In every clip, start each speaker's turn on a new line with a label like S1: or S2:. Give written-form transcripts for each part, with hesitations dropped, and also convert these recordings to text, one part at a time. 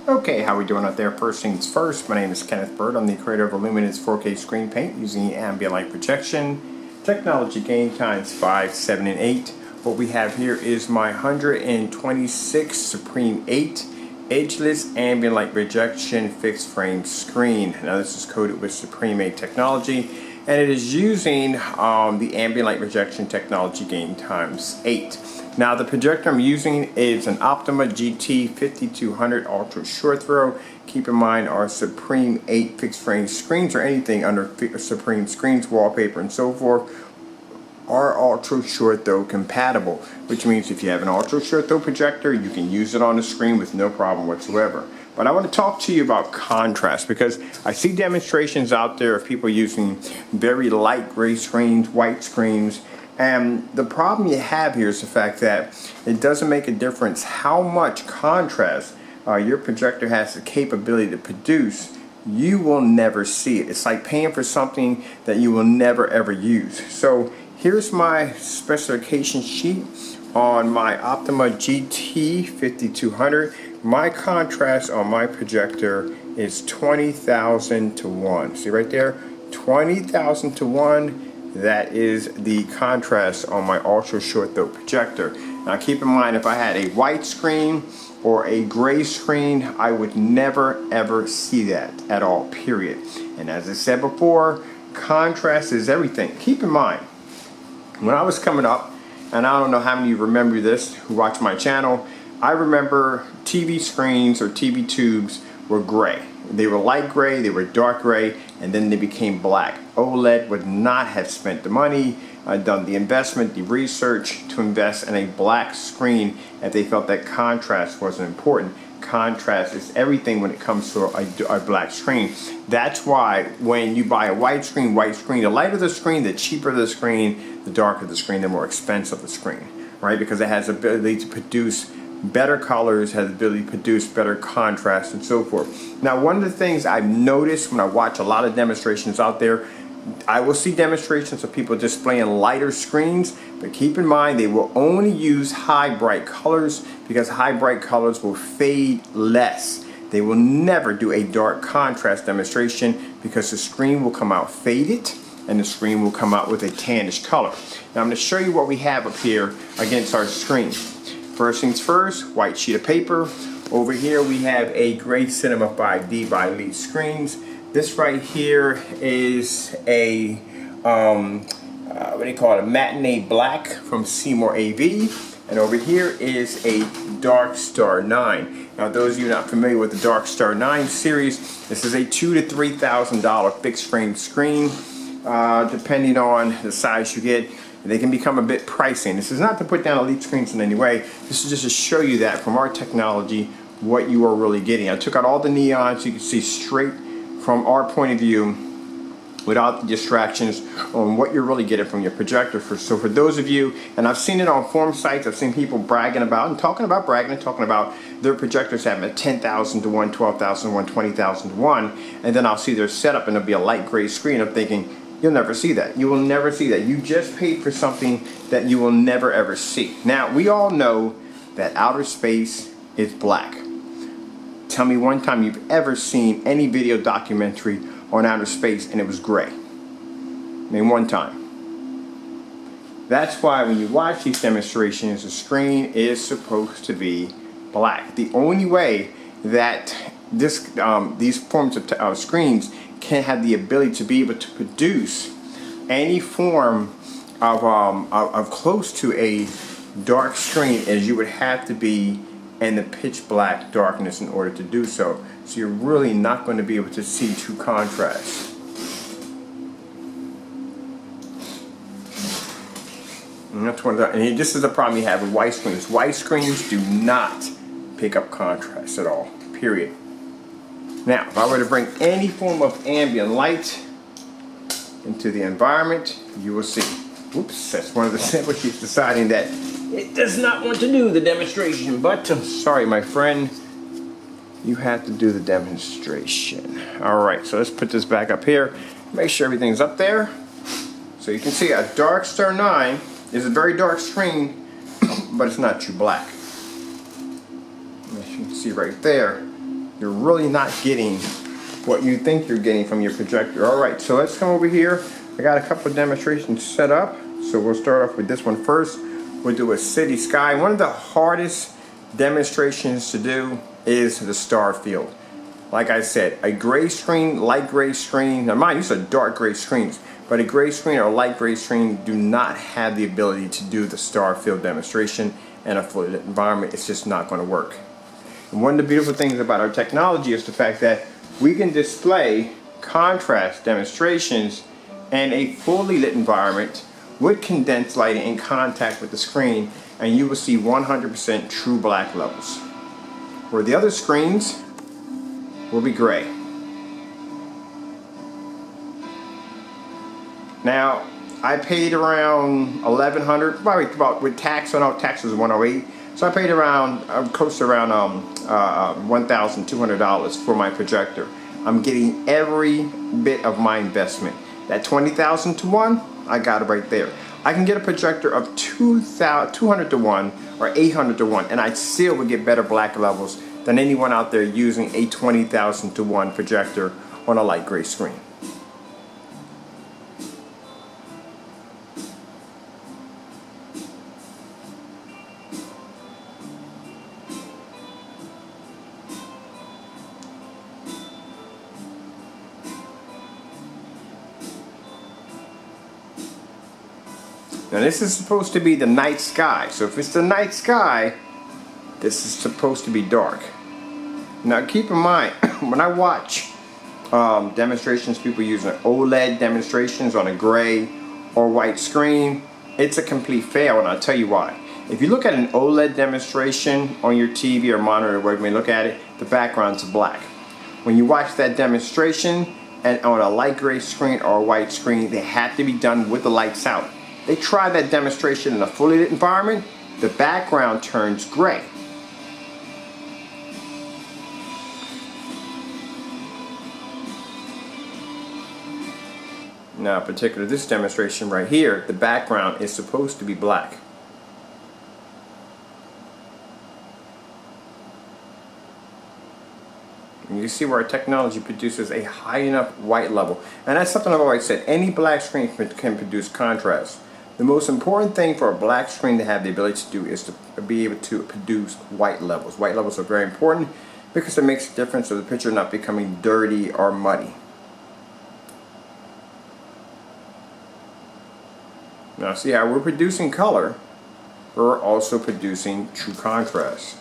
S1: Okay, how we doing out there? First things first, my name is Kenneth Bird. I'm the creator of Illumina's 4K screen paint using the ambient light projection technology game times 5, 7, and 8. What we have here is my 126 Supreme 8 edgeless ambient light projection fixed frame screen. Now this is coated with Supreme 8 technology, and it is using the ambient light projection technology game times 8. Now the projector I'm using is an Optima GT 5200 Ultra Short Throw. Keep in mind our Supreme 8 fixed frame screens or anything under Supreme screens, wallpaper and so forth are ultra short throw compatible, which means if you have an ultra short throw projector you can use it on the screen with no problem whatsoever. But I want to talk to you about contrast, because I see demonstrations out there of people using very light gray screens, white screens, and the problem you have here is the fact that it doesn't make a difference how much contrast your projector has the capability to produce. You will never see it. It's like paying for something that you will never ever use. So here's my specification sheet on my Optima GT 5200. My contrast on my projector is 20,000 to 1. See right there? 20,000 to 1. That is the contrast on my ultra short throw projector. Now keep in mind, if I had a white screen or a gray screen, I would never ever see that at all, period. And as I said before, contrast is everything. Keep in mind, when I was coming up, and I don't know how many of you remember this who watch my channel, I remember TV screens or TV tubes were gray. They were light gray, they were dark gray, and then they became black. OLED would not have spent the money, done the investment, the research to invest in a black screen if they felt that contrast wasn't important. Contrast is everything when it comes to a black screen. That's why when you buy a white screen, the lighter the screen, the cheaper the screen, the darker the screen, the more expensive the screen, right? Because it has the ability to produce better colors, has the ability to produce better contrast and so forth. Now one of the things I've noticed when I watch a lot of demonstrations out there, I will see demonstrations of people displaying lighter screens, but keep in mind they will only use high bright colors because high bright colors will fade less. They will never do a dark contrast demonstration because the screen will come out faded and the screen will come out with a tannish color. Now I'm going to show you what we have up here against our screen. First things first, white sheet of paper. Over here we have a Gray Cinema 5D by Elite Screens. This right here is a, what do you call it, a matinee black from Seymour AV. And over here is a Dark Star 9. Now those of you not familiar with the Dark Star 9 series, this is a $2,000 to $3,000 fixed frame screen. Depending on the size you get, they can become a bit pricey. This is not to put down Elite Screens in any way. This is just to show you that from our technology, what you are really getting. I took out all the neons so you can see straight from our point of view without the distractions on what you're really getting from your projector. So for those of you, and I've seen it on forum sites, I've seen people bragging about and talking about their projectors having a 10,000 to 1, 12,000 to 1, 20,000 to 1, and then I'll see their setup and it'll be a light gray screen. I'm thinking, you'll never see that. You will never see that. You just paid for something that you will never ever see. Now, we all know that outer space is black. Tell me one time you've ever seen any video documentary on outer space and it was gray. Name one time. That's why when you watch these demonstrations, the screen is supposed to be black. The only way that these forms of screens can have the ability to be able to produce any form of close to a dark screen is you would have to be in the pitch black darkness in order to do so. So you're really not going to be able to see true contrast. And that's one of and this is the problem you have with white screens. White screens do not pick up contrast at all, period. Now, if I were to bring any form of ambient light into the environment, you will see. Oops, that's one of the sample sheets deciding that it does not want to do the demonstration, but sorry, my friend, you have to do the demonstration. All right, so let's put this back up here. Make sure everything's up there. So you can see a Dark Star 9 is a very dark screen, but it's not too black. As you can see right there, you're really not getting what you think you're getting from your projector. All right, so let's come over here. I got a couple of demonstrations set up. So we'll start off with this one first. We'll do a city sky. One of the hardest demonstrations to do is the star field. Like I said, a gray screen, light gray screen. Now mine, these are dark gray screens, but a gray screen or a light gray screen do not have the ability to do the star field demonstration in a fully lit environment. It's just not going to work. And one of the beautiful things about our technology is the fact that we can display contrast demonstrations in a fully lit environment with condensed lighting in contact with the screen, and you will see 100% true black levels. Where the other screens will be gray. Now, I paid around $1,100, probably about with tax. I know tax was $108, so I paid around close to around $1,200 for my projector. I'm getting every bit of my investment. That 20,000 to 1, I got it right there. I can get a projector of 200 to 1 or 800 to 1, and I still would get better black levels than anyone out there using a 20,000 to 1 projector on a light gray screen. Now this is supposed to be the night sky, so if it's the night sky, this is supposed to be dark. Now keep in mind, when I watch demonstrations, people using OLED demonstrations on a gray or white screen, it's a complete fail, and I'll tell you why. If you look at an OLED demonstration on your TV or monitor, wherever you look at it, the background's black. When you watch that demonstration and on a light gray screen or a white screen, they have to be done with the lights out. They try that demonstration in a fully lit environment, the background turns gray. Now, particularly this demonstration right here, the background is supposed to be black. And you see where our technology produces a high enough white level. And that's something I've always said, any black screen can produce contrast. The most important thing for a black screen to have the ability to do is to be able to produce white levels. White levels are very important because it makes a difference of the picture not becoming dirty or muddy. Now see how we're producing color, but we're also producing true contrast.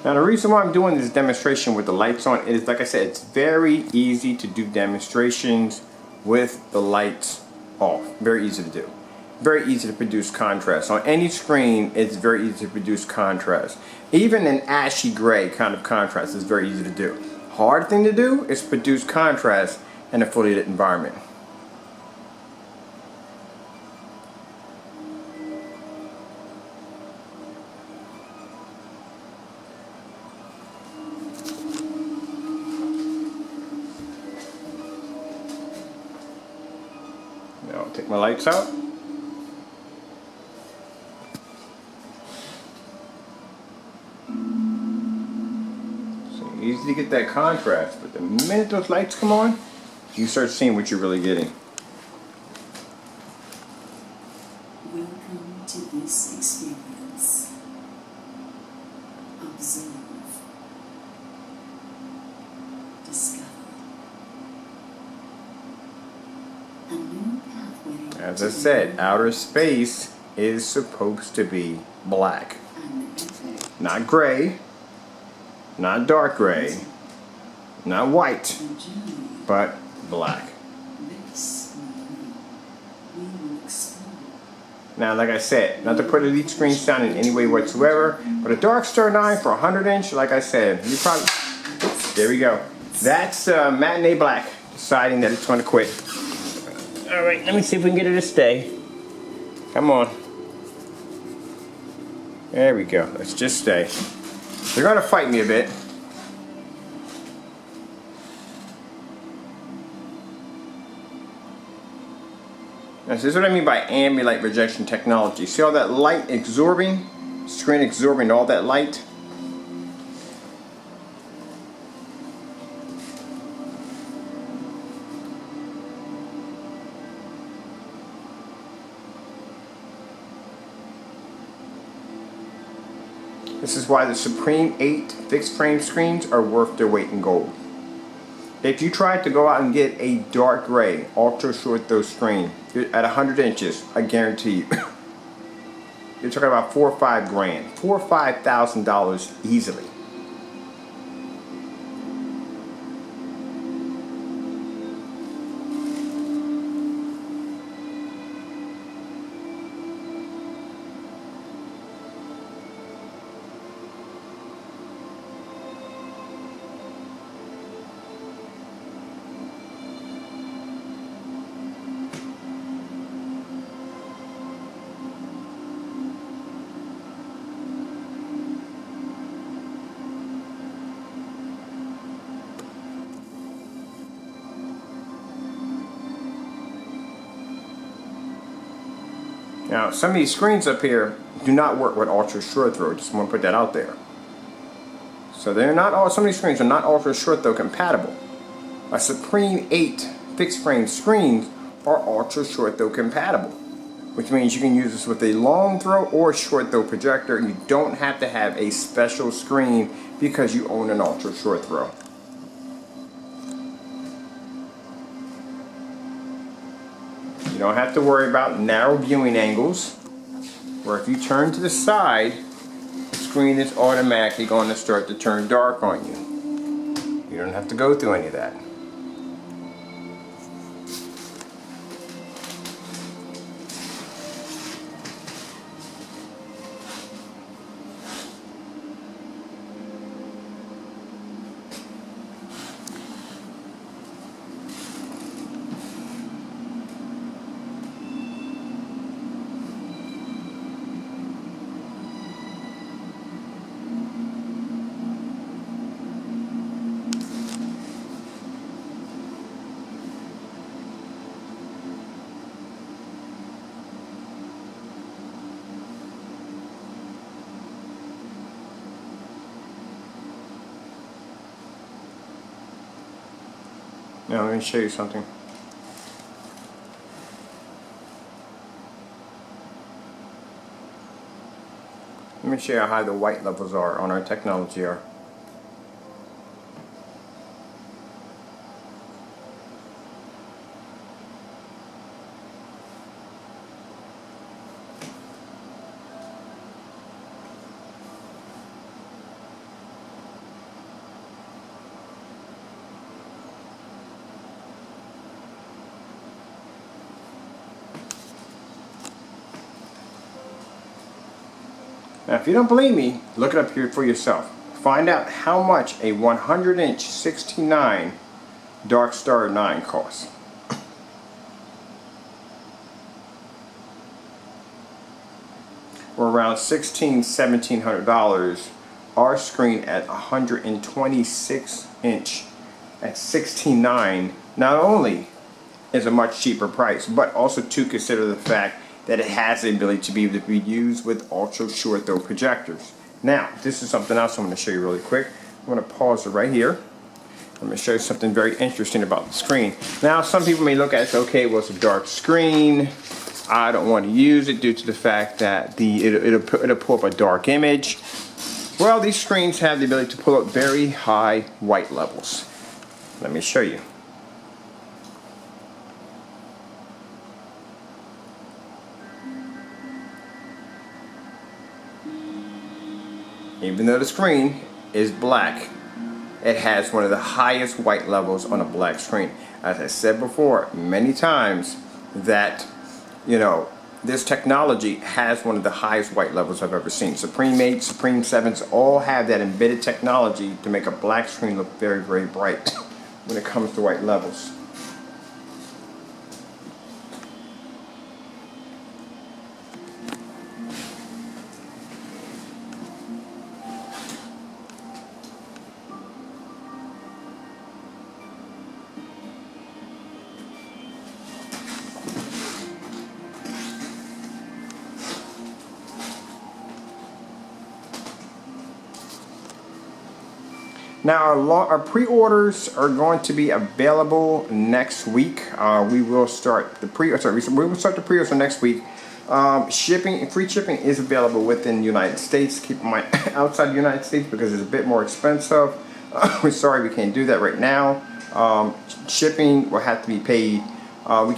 S1: Now the reason why I'm doing this demonstration with the lights on is, like I said, it's very easy to do demonstrations with the lights off. Very easy to do. Very easy to produce contrast. On any screen, it's very easy to produce contrast. Even an ashy gray kind of contrast is very easy to do. Hard thing to do is produce contrast in a fully lit environment. Now I'll take my lights out. So easy to get that contrast, but the minute those lights come on, you start seeing what you're really getting.
S2: Welcome to this experience. Observe. Discover. A new pathway.
S1: As I said, outer space is supposed to be black. Not gray, not dark gray, not white, but black. Now, like I said, not to put elite screens down in any way whatsoever, but a Dark Star 9 for 100 inch, like I said, you probably, oops, there we go. That's Matinee Black deciding that it's going to quit. All right, let me see if we can get it to stay. Come on. There we go. Let's just stay. They're gonna fight me a bit. Now, this is what I mean by ambient light projection technology. See all that light absorbing, screen absorbing all that light? This is why the Supreme 8 fixed frame screens are worth their weight in gold. If you tried to go out and get a dark gray, ultra short throw screen at 100 inches, I guarantee you, you're talking about $4 or $5 grand, $4,000 or $5,000 easily. Now, some of these screens up here do not work with ultra short throw. Just want to put that out there. So they're not all. Some of these screens are not ultra short throw compatible. A Supreme 8 fixed frame screens are ultra short throw compatible, which means you can use this with a long throw or short throw projector. You don't have to have a special screen because you own an ultra short throw. You don't have to worry about narrow viewing angles, where if you turn to the side, the screen is automatically going to start to turn dark on you. You don't have to go through any of that. Now let me show you something. Let me show you how high the white levels are on our technology are. Now, if you don't believe me, look it up here for yourself. Find out how much a 100-inch 69 Dark Star 9 costs. Or around $1,700. Our screen at 126-inch at 16.9 not only is a much cheaper price, but also to consider the fact that it has the ability to be able to be used with ultra short throw projectors. Now, this is something else I'm going to show you really quick. I'm going to pause it right here. I'm going to show you something very interesting about the screen. Now, some people may look at it and say, okay, well, it's a dark screen. I don't want to use it due to the fact that it'll pull up a dark image. Well, these screens have the ability to pull up very high white levels. Let me show you. Even though the screen is black, it has one of the highest white levels on a black screen. As I said before many times, that this technology has one of the highest white levels I've ever seen. Supreme 8, Supreme 7s all have that embedded technology to make a black screen look very, very bright when it comes to white levels. Now our pre-orders are going to be available next week. We will start the we will start the pre-orders next week. Free shipping is available within the United States. Keep in mind, outside the United States, because it's a bit more expensive. We're sorry we can't do that right now. Shipping will have to be paid. We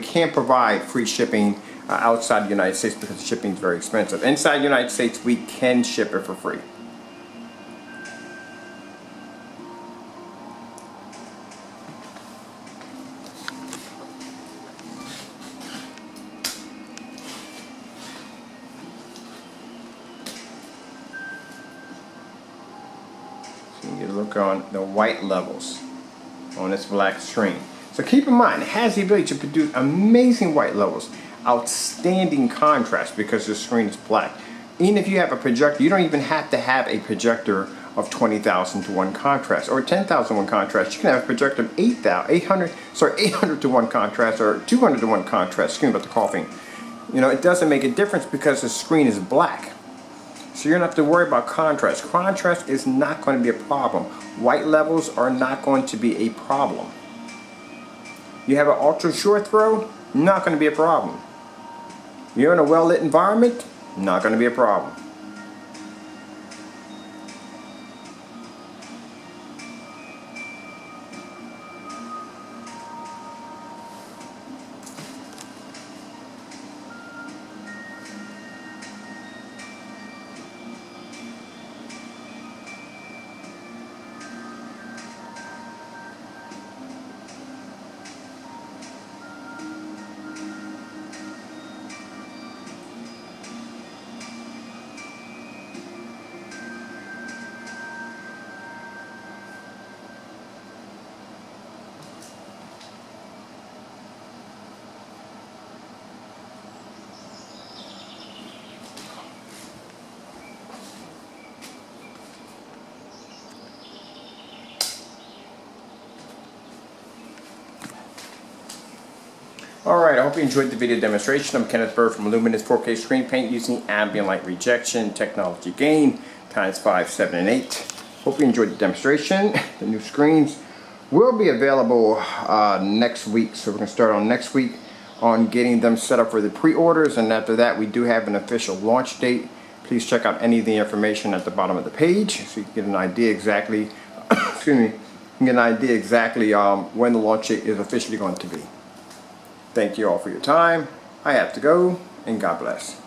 S1: can't provide free shipping outside the United States because shipping is very expensive. Inside the United States, we can ship it for free. So you get a look on the white levels on this black screen. So keep in mind, it has the ability to produce amazing white levels, outstanding contrast because the screen is black. Even if you have a projector, you don't even have to have a projector of 20,000 to 1 contrast or 10,000 to 1 contrast. You can have a projector of 800 to 1 contrast or 200 to 1 contrast. Excuse me about the coughing. You know, it doesn't make a difference because the screen is black. So you don't have to worry about contrast. Contrast is not going to be a problem. White levels are not going to be a problem. You have an ultra short throw, not going to be a problem. You're in a well-lit environment, not going to be a problem. Alright, I hope you enjoyed the video demonstration. I'm Kenneth Bird from Luminous 4K Screen Paint using ambient light rejection, technology gain, times 5, 7, and 8. Hope you enjoyed the demonstration. The new screens will be available next week, so we're going to start on next week on getting them set up for the pre-orders, and after that we do have an official launch date. Please check out any of the information at the bottom of the page so you can get an idea exactly excuse me, you can get an idea exactly when the launch date is officially going to be. Thank you all for your time. I have to go, and God bless.